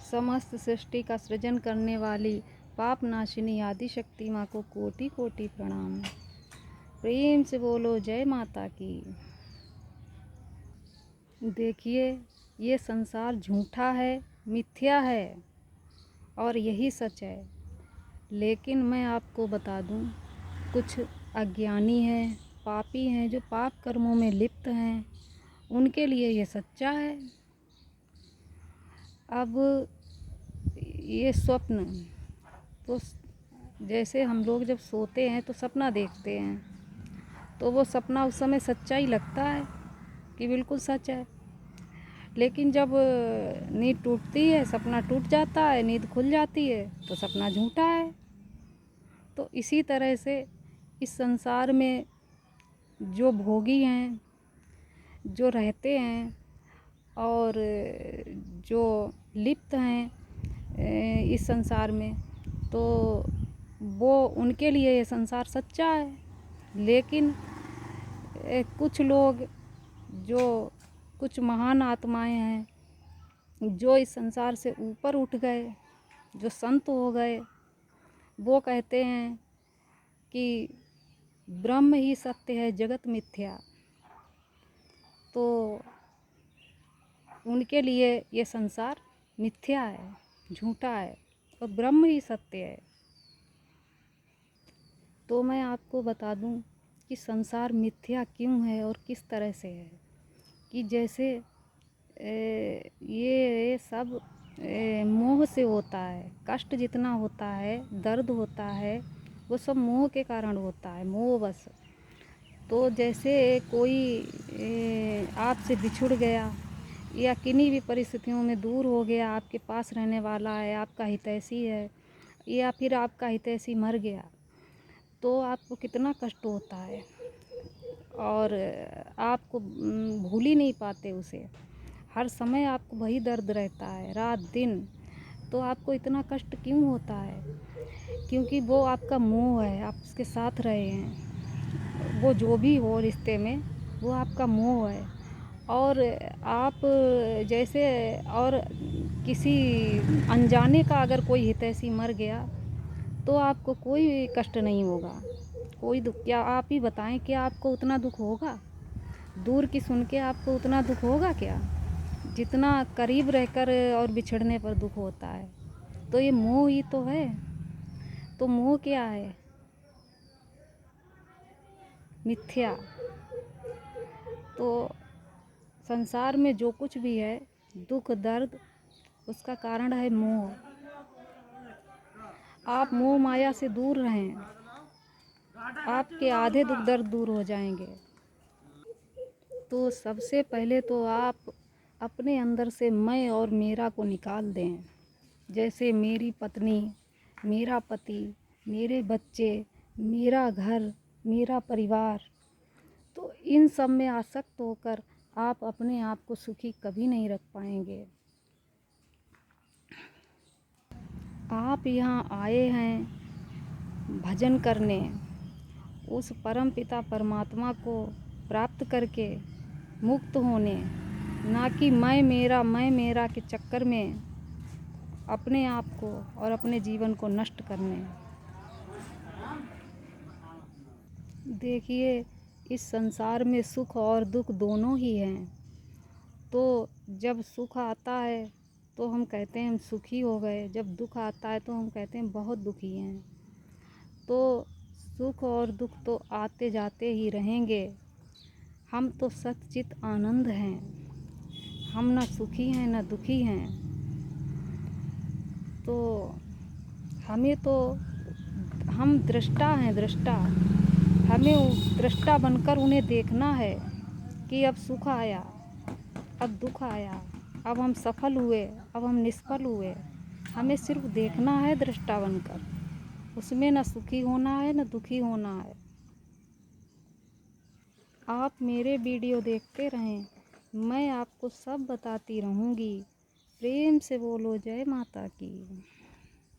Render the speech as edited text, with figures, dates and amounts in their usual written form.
समस्त सृष्टि का सृजन करने वाली पाप नाशिनी आदि शक्ति माँ को कोटि कोटि प्रणाम। प्रेम से बोलो जय माता की। देखिए, ये संसार झूठा है, मिथ्या है और यही सच है। लेकिन मैं आपको बता दूं, कुछ अज्ञानी हैं, पापी हैं, जो पाप कर्मों में लिप्त हैं, उनके लिए ये सच्चा है। अब ये स्वप्न तो जैसे हम लोग जब सोते हैं तो सपना देखते हैं, तो वो सपना उस समय सच्चा ही लगता है कि बिल्कुल सच है। लेकिन जब नींद टूटती है, सपना टूट जाता है, नींद खुल जाती है तो सपना झूठा है। तो इसी तरह से इस संसार में जो भोगी हैं, जो रहते हैं और जो लिप्त हैं इस संसार में, तो वो उनके लिए ये संसार सच्चा है। लेकिन कुछ लोग, जो कुछ महान आत्माएं हैं, जो इस संसार से ऊपर उठ गए, जो संत हो गए, वो कहते हैं कि ब्रह्म ही सत्य है, जगत मिथ्या। तो उनके लिए ये संसार मिथ्या है, झूठा है और ब्रह्म ही सत्य है। तो मैं आपको बता दूं कि संसार मिथ्या क्यों है और किस तरह से है। कि जैसे ये सब मोह से होता है। कष्ट जितना होता है, दर्द होता है, वो सब मोह के कारण होता है, मोह बस। तो जैसे कोई आपसे बिछुड़ गया या किन्हीं भी परिस्थितियों में दूर हो गया, आपके पास रहने वाला है, आपका हितैषी है, या फिर आपका हितैषी मर गया, तो आपको कितना कष्ट होता है और आपको भूल ही नहीं पाते उसे। हर समय आपको वही दर्द रहता है, रात दिन। तो आपको इतना कष्ट क्यों होता है? क्योंकि वो आपका मोह है, आप उसके साथ रहे हैं। वो जो भी हो रिश्ते में, वो आपका मोह है। और आप जैसे और किसी अनजाने का अगर कोई हितैषी मर गया तो आपको कोई कष्ट नहीं होगा, कोई दुख। क्या आप ही बताएं, क्या आपको उतना दुख होगा? दूर की सुन के आपको उतना दुख होगा क्या, जितना करीब रहकर और बिछड़ने पर दुख होता है? तो ये मोह ही तो है। तो मोह क्या है? मिथ्या। तो संसार में जो कुछ भी है, दुख दर्द, उसका कारण है मोह। आप मोह माया से दूर रहें, आपके आधे दुख दर्द दूर हो जाएंगे। तो सबसे पहले तो आप अपने अंदर से मैं और मेरा को निकाल दें। जैसे मेरी पत्नी, मेरा पति, मेरे बच्चे, मेरा घर, मेरा परिवार। तो इन सब में आसक्त होकर आप अपने आप को सुखी कभी नहीं रख पाएंगे। आप यहाँ आए हैं भजन करने, उस परम पिता परमात्मा को प्राप्त करके मुक्त होने, ना कि मैं मेरा के चक्कर में अपने आप को और अपने जीवन को नष्ट करने। देखिए, इस संसार में सुख और दुख दोनों ही हैं। तो जब सुख आता है तो हम कहते हैं हम सुखी हो गए, जब दुख आता है तो हम कहते हैं बहुत दुखी हैं। तो सुख और दुख तो आते जाते ही रहेंगे। हम तो सच्चित आनंद हैं, हम ना सुखी हैं ना दुखी हैं। तो हमें तो, हम दृष्टा हैं, दृष्टा। हमें दृष्टा बनकर उन्हें देखना है कि अब सुख आया, अब दुख आया, अब हम सफल हुए, अब हम निष्फल हुए। हमें सिर्फ देखना है दृष्टा बनकर, उसमें न सुखी होना है न दुखी होना है। आप मेरे वीडियो देखते रहें, मैं आपको सब बताती रहूँगी। प्रेम से बोलो जय माता की।